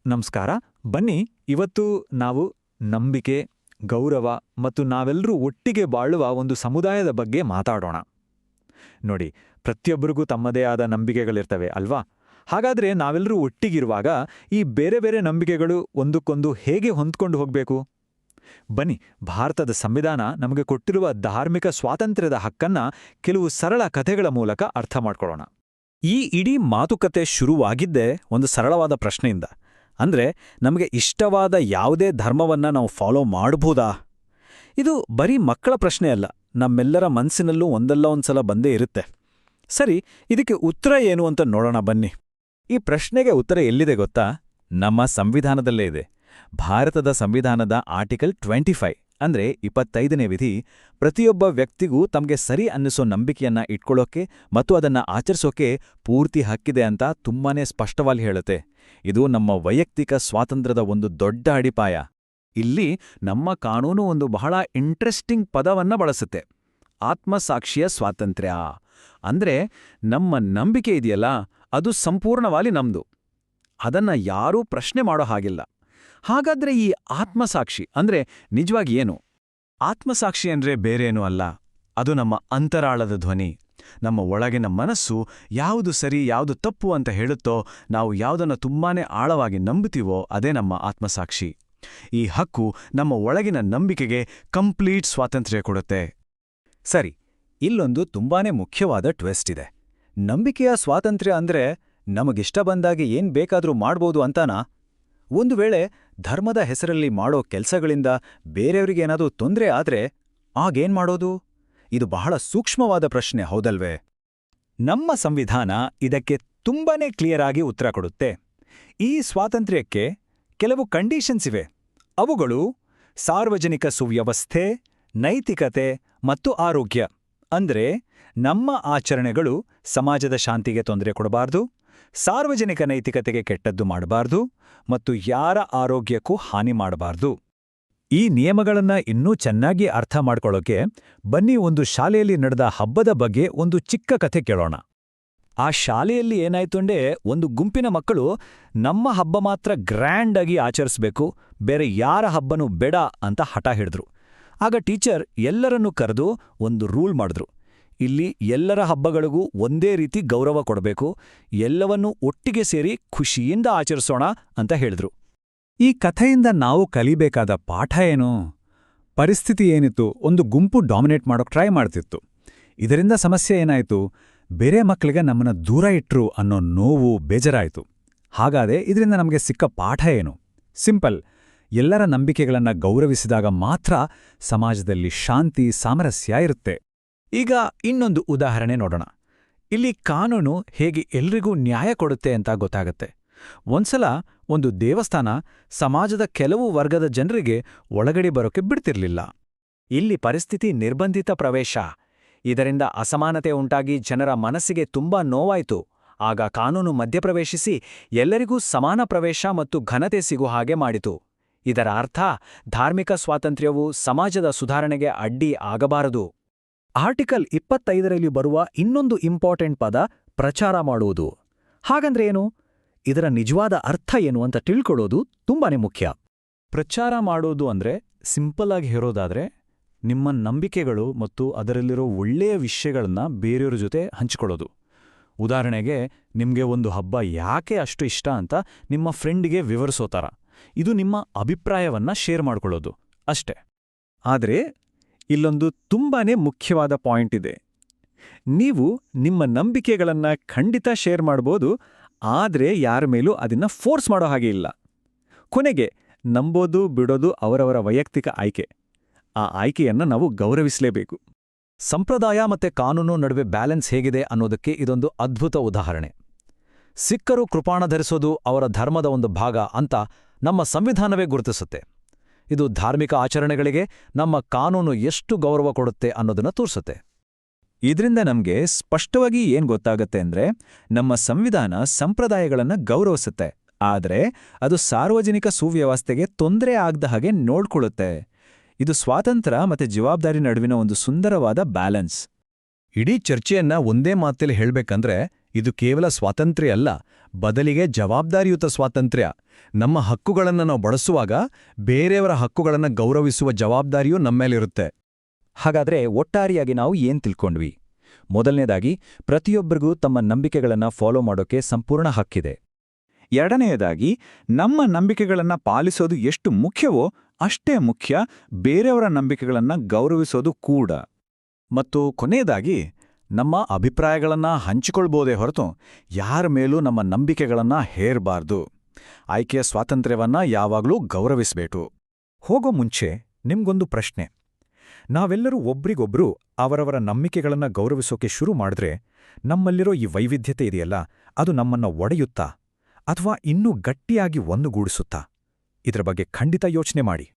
ನಮಸ್ಕಾರ. ಬನ್ನಿ, ಇವತ್ತು ನಾವು ನಂಬಿಕೆ, ಗೌರವ ಮತ್ತು ನಾವೆಲ್ಲರೂ ಒಟ್ಟಿಗೆ ಬಾಳುವ ಒಂದು ಸಮುದಾಯದ ಬಗ್ಗೆ ಮಾತಾಡೋಣ. ನೋಡಿ, ಪ್ರತಿಯೊಬ್ಬರಿಗೂ ತಮ್ಮದೇ ಆದ ನಂಬಿಕೆಗಳಿರ್ತವೆ ಅಲ್ವಾ? ಹಾಗಾದ್ರೆ ನಾವೆಲ್ಲರೂ ಒಟ್ಟಿಗಿರುವಾಗ ಈ ಬೇರೆ ಬೇರೆ ನಂಬಿಕೆಗಳು ಒಂದಕ್ಕೊಂದು ಹೇಗೆ ಹೊಂದ್ಕೊಂಡು ಹೋಗಬೇಕು? ಬನ್ನಿ, ಭಾರತದ ಸಂವಿಧಾನ ನಮಗೆ ಕೊಟ್ಟಿರುವ ಧಾರ್ಮಿಕ ಸ್ವಾತಂತ್ರ್ಯದ ಹಕ್ಕನ್ನ ಕೆಲವು ಸರಳ ಕಥೆಗಳ ಮೂಲಕ ಅರ್ಥ ಮಾಡ್ಕೊಳ್ಳೋಣ. ಈ ಇಡೀ ಮಾತುಕತೆ ಶುರುವಾಗಿದ್ದೇ ಒಂದು ಸರಳವಾದ ಪ್ರಶ್ನೆಯಿಂದ. ಅಂದ್ರೆ, ನಮಗೆ ಇಷ್ಟವಾದ ಯಾವುದೇ ಧರ್ಮವನ್ನ ನಾವು ಫಾಲೋ ಮಾಡಬಹುದಾ? ಇದು ಬರೀ ಮಕ್ಕಳ ಪ್ರಶ್ನೆ ಅಲ್ಲ, ನಮ್ಮೆಲ್ಲರ ಮನಸ್ಸಿನಲ್ಲೂ ಒಂದಲ್ಲ ಒಂದ್ಸಲ ಬಂದೇ ಇರುತ್ತೆ. ಸರಿ, ಇದಕ್ಕೆ ಉತ್ತರ ಏನು ಅಂತ ನೋಡೋಣ ಬನ್ನಿ. ಈ ಪ್ರಶ್ನೆಗೆ ಉತ್ತರ ಎಲ್ಲಿದೆ ಗೊತ್ತಾ? ನಮ್ಮ ಸಂವಿಧಾನದಲ್ಲೇ ಇದೆ. ಭಾರತದ ಸಂವಿಧಾನದ ಆರ್ಟಿಕಲ್ 25 ಅಂದ್ರೆ 25ನೇ ವಿಧಿ ಪ್ರತಿಯೊಬ್ಬ ವ್ಯಕ್ತಿಗೂ ತಮಗೆ ಸರಿ ಅನ್ನಿಸೋ ನಂಬಿಕೆಯನ್ನ ಇಟ್ಕೊಳ್ಳೋಕೆ ಮತ್ತು ಅದನ್ನ ಆಚರಿಸೋಕೆ ಪೂರ್ತಿ ಹಕ್ಕಿದೆ ಅಂತ ತುಂಬಾನೇ ಸ್ಪಷ್ಟವಾಗಿ ಹೇಳುತ್ತೆ. ಇದು ನಮ್ಮ ವೈಯಕ್ತಿಕ ಸ್ವಾತಂತ್ರ್ಯದ ಒಂದು ದೊಡ್ಡ ಅಡಿಪಾಯ. ಇಲ್ಲಿ ನಮ್ಮ ಕಾನೂನು ಒಂದು ಬಹಳ ಇಂಟ್ರೆಸ್ಟಿಂಗ್ ಪದವನ್ನ ಬಳಸುತ್ತೆ, ಆತ್ಮಸಾಕ್ಷಿಯ ಸ್ವಾತಂತ್ರ್ಯ. ಅಂದ್ರೆ ನಮ್ಮ ನಂಬಿಕೆ ಇದೆಯಲ್ಲ, ಅದು ಸಂಪೂರ್ಣವಾಗಿ ನಮ್ದು. ಅದನ್ನ ಯಾರೂ ಪ್ರಶ್ನೆ ಮಾಡೋ ಹಾಗಿಲ್ಲ. ಹಾಗಾದ್ರೆ ಈ ಆತ್ಮಸಾಕ್ಷಿ ಅಂದ್ರೆ ನಿಜವಾಗಿ ಏನು? ಆತ್ಮಸಾಕ್ಷಿ ಅಂದ್ರೆ ಬೇರೇನೂ ಅಲ್ಲ, ಅದು ನಮ್ಮ ಅಂತರಾಳದ ಧ್ವನಿ. ನಮ್ಮ ಒಳಗಿನ ಮನಸ್ಸು ಯಾವುದು ಸರಿ ಯಾವುದು ತಪ್ಪು ಅಂತ ಹೇಳುತ್ತೋ, ನಾವು ಯಾವುದನ್ನು ತುಂಬಾನೇ ಆಳವಾಗಿ ನಂಬುತ್ತೀವೋ ಅದೇ ನಮ್ಮ ಆತ್ಮಸಾಕ್ಷಿ. ಈ ಹಕ್ಕು ನಮ್ಮ ಒಳಗಿನ ನಂಬಿಕೆಗೆ ಕಂಪ್ಲೀಟ್ ಸ್ವಾತಂತ್ರ್ಯ ಕೊಡುತ್ತೆ. ಸರಿ, ಇಲ್ಲೊಂದು ತುಂಬಾನೇ ಮುಖ್ಯವಾದ ಟ್ವಿಸ್ಟ್ ಇದೆ. ನಂಬಿಕೆಯ ಸ್ವಾತಂತ್ರ್ಯ ಅಂದ್ರೆ ನಮಗಿಷ್ಟ ಬಂದಾಗೆ ಏನ್ ಬೇಕಾದ್ರೂ ಮಾಡ್ಬೋದು ಅಂತಾನಾ? ಒಂದು ವೇಳೆ ಧರ್ಮದ ಹೆಸರಲ್ಲಿ ಮಾಡೋ ಕೆಲ್ಸಗಳಿಂದ ಬೇರೆಯವರಿಗೇನಾದ್ರೂ ತೊಂದ್ರೆ ಆದ್ರೆ ಆಗೇನ್ ಮಾಡೋದು? ಇದು ಬಹಳ ಸೂಕ್ಷ್ಮವಾದ ಪ್ರಶ್ನೆ, ಹೌದಲ್ವೇ? ನಮ್ಮ ಸಂವಿಧಾನ ಇದಕ್ಕೆ ತುಂಬಾನೇ ಕ್ಲಿಯರ್ ಆಗಿ ಉತ್ತರ ಕೊಡುತ್ತೆ. ಈ ಸ್ವಾತಂತ್ರ್ಯಕ್ಕೆ ಕೆಲವು ಕಂಡೀಷನ್ಸ್ ಇವೆ. ಅವುಗಳು ಸಾರ್ವಜನಿಕ ಸುವ್ಯವಸ್ಥೆ, ನೈತಿಕತೆ ಮತ್ತು ಆರೋಗ್ಯ. ಅಂದ್ರೆ ನಮ್ಮ ಆಚರಣೆಗಳು ಸಮಾಜದ ಶಾಂತಿಗೆ ತೊಂದರೆ ಕೊಡಬಾರ್ದು, ಸಾರ್ವಜನಿಕ ನೈತಿಕತೆಗೆ ಕೆಟ್ಟದ್ದು ಮಾಡಬಾರ್ದು ಮತ್ತು ಯಾರ ಆರೋಗ್ಯಕ್ಕೂ ಹಾನಿ ಮಾಡಬಾರ್ದು. ಈ ನಿಯಮಗಳನ್ನ ಇನ್ನೂ ಚೆನ್ನಾಗಿ ಅರ್ಥ ಮಾಡ್ಕೊಳ್ಳೋಕೆ ಬನ್ನಿ ಒಂದು ಶಾಲೆಯಲ್ಲಿ ನಡೆದ ಹಬ್ಬದ ಬಗ್ಗೆ ಒಂದು ಚಿಕ್ಕ ಕಥೆ ಕೇಳೋಣ. ಆ ಶಾಲೆಯಲ್ಲಿ ಏನಾಯ್ತುಂಡೆ, ಒಂದು ಗುಂಪಿನ ಮಕ್ಕಳು ನಮ್ಮ ಹಬ್ಬ ಮಾತ್ರ ಗ್ರ್ಯಾಂಡ್ ಆಗಿ ಆಚರಿಸ್ಬೇಕು, ಬೇರೆ ಯಾರ ಹಬ್ಬನೂ ಬೇಡ ಅಂತ ಹಠ ಹಿಡಿದ್ರು. ಆಗ ಟೀಚರ್ ಎಲ್ಲರನ್ನೂ ಕರೆದು ಒಂದು ರೂಲ್ ಮಾಡಿದ್ರು. ಇಲ್ಲಿ ಎಲ್ಲರ ಹಬ್ಬಗಳಿಗೂ ಒಂದೇ ರೀತಿ ಗೌರವ ಕೊಡಬೇಕು, ಎಲ್ಲವನ್ನೂ ಒಟ್ಟಿಗೆ ಸೇರಿ ಖುಷಿಯಿಂದ ಆಚರಿಸೋಣ ಅಂತ ಹೇಳಿದ್ರು. ಈ ಕಥೆಯಿಂದ ನಾವು ಕಲಿಬೇಕಾದ ಪಾಠ ಏನು? ಪರಿಸ್ಥಿತಿ ಏನಿತ್ತು, ಒಂದು ಗುಂಪು ಡಾಮಿನೇಟ್ ಮಾಡೋಕೆ ಟ್ರೈ ಮಾಡ್ತಿತ್ತು. ಇದರಿಂದ ಸಮಸ್ಯೆ ಏನಾಯ್ತು? ಬೇರೆ ಮಕ್ಕಳಿಗೆ ನಮ್ಮನ್ನ ದೂರ ಇಟ್ರು ಅನ್ನೋ ನೋವು, ಬೇಜಾರಾಯಿತು. ಹಾಗಾದ್ರೆ ಇದರಿಂದ ನಮಗೆ ಸಿಕ್ಕ ಪಾಠ ಏನು? ಸಿಂಪಲ್, ಎಲ್ಲರ ನಂಬಿಕೆಗಳನ್ನ ಗೌರವಿಸಿದಾಗ ಮಾತ್ರ ಸಮಾಜದಲ್ಲಿ ಶಾಂತಿ, ಸಾಮರಸ್ಯ ಇರುತ್ತೆ. ಈಗ ಇನ್ನೊಂದು ಉದಾಹರಣೆ ನೋಡೋಣ. ಇಲ್ಲಿ ಕಾನೂನು ಹೇಗೆ ಎಲ್ರಿಗೂ ನ್ಯಾಯ ಕೊಡುತ್ತೆ ಅಂತ ಗೊತ್ತಾಗತ್ತೆ. ಒಂದ್ಸಲ ಒಂದು ದೇವಸ್ಥಾನ ಸಮಾಜದ ಕೆಲವು ವರ್ಗದ ಜನರಿಗೆ ಒಳಗಡೆ ಬರೋಕೆ ಬಿಡ್ತಿರ್ಲಿಲ್ಲ. ಇಲ್ಲಿ ಪರಿಸ್ಥಿತಿ ನಿರ್ಬಂಧಿತ ಪ್ರವೇಶ. ಇದರಿಂದ ಅಸಮಾನತೆ ಉಂಟಾಗಿ ಜನರ ಮನಸ್ಸಿಗೆ ತುಂಬಾ ನೋವಾಯ್ತು. ಆಗ ಕಾನೂನು ಮಧ್ಯಪ್ರವೇಶಿಸಿ ಎಲ್ಲರಿಗೂ ಸಮಾನ ಪ್ರವೇಶ ಮತ್ತು ಘನತೆ ಸಿಗೋ ಹಾಗೆ ಮಾಡಿತು. ಇದರ ಅರ್ಥ, ಧಾರ್ಮಿಕ ಸ್ವಾತಂತ್ರ್ಯವು ಸಮಾಜದ ಸುಧಾರಣೆಗೆ ಅಡ್ಡಿ ಆಗಬಾರದು. ಆರ್ಟಿಕಲ್ 25ರಲ್ಲಿ ಬರುವ ಇನ್ನೊಂದು ಇಂಪಾರ್ಟೆಂಟ್ ಪದ ಪ್ರಚಾರ ಮಾಡುವುದು. ಹಾಗಂದ್ರೆ ಏನು? ಇದರ ನಿಜವಾದ ಅರ್ಥ ಏನು ಅಂತ ತಿಳ್ಕೊಳ್ಳೋದು ತುಂಬಾನೇ ಮುಖ್ಯ. ಪ್ರಚಾರ ಮಾಡೋದು ಅಂದ್ರೆ ಸಿಂಪಲ್ ಆಗಿ ಹೇಳೋದಾದ್ರೆ, ನಿಮ್ಮ ನಂಬಿಕೆಗಳು ಮತ್ತು ಅದರಲ್ಲಿರೋ ಒಳ್ಳೆಯ ವಿಷಯಗಳನ್ನ ಬೇರೆಯವ್ರ ಜೊತೆ ಹಂಚಿಕೊಳ್ಳೋದು. ಉದಾಹರಣೆಗೆ, ನಿಮ್ಗೆ ಒಂದು ಹಬ್ಬ ಯಾಕೆ ಅಷ್ಟು ಇಷ್ಟ ಅಂತ ನಿಮ್ಮ ಫ್ರೆಂಡ್ಗೆ ವಿವರಿಸೋತಾರ. ಇದು ನಿಮ್ಮ ಅಭಿಪ್ರಾಯವನ್ನ ಶೇರ್ ಮಾಡ್ಕೊಳ್ಳೋದು ಅಷ್ಟೇ. ಆದ್ರೆ ಇಲ್ಲೊಂದು ತುಂಬಾನೇ ಮುಖ್ಯವಾದ ಪಾಯಿಂಟ್ ಇದೆ. ನೀವು ನಿಮ್ಮ ನಂಬಿಕೆಗಳನ್ನ ಖಂಡಿತ ಶೇರ್ ಮಾಡ್ಬೋದು, ಆದ್ರೆ ಯಾರ ಮೇಲೂ ಅದನ್ನ ಫೋರ್ಸ್ ಮಾಡೋ ಹಾಗೆ ಇಲ್ಲ. ಕೊನೆಗೆ ನಂಬೋದು ಬಿಡೋದು ಅವರವರ ವೈಯಕ್ತಿಕ ಆಯ್ಕೆ. ಆ ಆಯ್ಕೆಯನ್ನ ನಾವು ಗೌರವಿಸಲೇಬೇಕು. ಸಂಪ್ರದಾಯ ಮತ್ತೆ ಕಾನೂನು ನಡುವೆ ಬ್ಯಾಲೆನ್ಸ್ ಹೇಗಿದೆ ಅನ್ನೋದಕ್ಕೆ ಇದೊಂದು ಅದ್ಭುತ ಉದಾಹರಣೆ. ಸಿಖ್ಖರು ಕೃಪಾಣ ಧರಿಸೋದು ಅವರ ಧರ್ಮದ ಒಂದು ಭಾಗ ಅಂತ ನಮ್ಮ ಸಂವಿಧಾನವೇ ಗುರುತಿಸುತ್ತೆ. ಇದು ಧಾರ್ಮಿಕ ಆಚರಣೆಗಳಿಗೆ ನಮ್ಮ ಕಾನೂನು ಎಷ್ಟು ಗೌರವ ಕೊಡುತ್ತೆ ಅನ್ನೋದನ್ನ ತೋರಿಸುತ್ತೆ. ಇದರಿಂದ ನಮ್ಗೆ ಸ್ಪಷ್ಟವಾಗಿ ಏನ್ ಗೊತ್ತಾಗತ್ತೆ ಅಂದ್ರೆ, ನಮ್ಮ ಸಂವಿಧಾನ ಸಂಪ್ರದಾಯಗಳನ್ನ ಗೌರವಿಸುತ್ತೆ, ಆದ್ರೆ ಅದು ಸಾರ್ವಜನಿಕ ಸುವ್ಯವಸ್ಥೆಗೆ ತೊಂದರೆ ಆಗದ ಹಾಗೆ ನೋಡ್ಕೊಳ್ಳುತ್ತೆ. ಇದು ಸ್ವಾತಂತ್ರ್ಯ ಮತ್ತೆ ಜವಾಬ್ದಾರಿ ನಡುವಿನ ಒಂದು ಸುಂದರವಾದ ಬ್ಯಾಲೆನ್ಸ್. ಇಡೀ ಚರ್ಚೆಯನ್ನ ಒಂದೇ ಮಾತಲ್ಲಿ ಹೇಳ್ಬೇಕಂದ್ರೆ, ಇದು ಕೇವಲ ಸ್ವಾತಂತ್ರ್ಯ ಅಲ್ಲ, ಬದಲಿಗೆ ಜವಾಬ್ದಾರಿಯುತ ಸ್ವಾತಂತ್ರ್ಯ. ನಮ್ಮ ಹಕ್ಕುಗಳನ್ನು ನಾವು ಬಳಸುವಾಗ ಬೇರೆಯವರ ಹಕ್ಕುಗಳನ್ನು ಗೌರವಿಸುವ ಜವಾಬ್ದಾರಿಯೂ ನಮ್ಮೇಲಿರುತ್ತೆ. ಹಾಗಾದ್ರೆ ಒಟ್ಟಾರೆಯಾಗಿ ನಾವು ಏನ್ ತಿಳ್ಕೊಂಡ್ವಿ? ಮೊದಲನೇದಾಗಿ, ಪ್ರತಿಯೊಬ್ಬರಿಗೂ ತಮ್ಮ ನಂಬಿಕೆಗಳನ್ನ ಫಾಲೋ ಮಾಡೋಕೆ ಸಂಪೂರ್ಣ ಹಕ್ಕಿದೆ. ಎರಡನೆಯದಾಗಿ, ನಮ್ಮ ನಂಬಿಕೆಗಳನ್ನ ಪಾಲಿಸೋದು ಎಷ್ಟು ಮುಖ್ಯವೋ ಅಷ್ಟೇ ಮುಖ್ಯ ಬೇರೆಯವರ ನಂಬಿಕೆಗಳನ್ನ ಗೌರವಿಸೋದು ಕೂಡ. ಮತ್ತು ಕೊನೆಯದಾಗಿ, ನಮ್ಮ ಅಭಿಪ್ರಾಯಗಳನ್ನ ಹಂಚಿಕೊಳ್ಬೋದೇ ಹೊರತು ಯಾರ ಮೇಲೂ ನಮ್ಮ ನಂಬಿಕೆಗಳನ್ನ ಹೇರಬಾರ್ದು. ಆಯ್ಕೆಯ ಸ್ವಾತಂತ್ರ್ಯವನ್ನ ಯಾವಾಗಲೂ ಗೌರವಿಸಬೇಕು. ಹೋಗೋ ಮುಂಚೆ ನಿಮ್ಗೊಂದು ಪ್ರಶ್ನೆ. ನಾವೆಲ್ಲರೂ ಒಬ್ರಿಗೊಬ್ರು ಅವರವರ ನಂಬಿಕೆಗಳನ್ನ ಗೌರವಿಸೋಕೆ ಶುರು ಮಾಡಿದ್ರೆ ನಮ್ಮಲ್ಲಿರೋ ಈ ವೈವಿಧ್ಯತೆ ಇದೆಯಲ್ಲ, ಅದು ನಮ್ಮನ್ನ ಒಡೆಯುತ್ತಾ ಅಥವಾ ಇನ್ನೂ ಗಟ್ಟಿಯಾಗಿ ಒಂದುಗೂಡಿಸುತ್ತಾ? ಇದ್ರ ಬಗ್ಗೆ ಖಂಡಿತ ಯೋಚನೆ ಮಾಡಿ.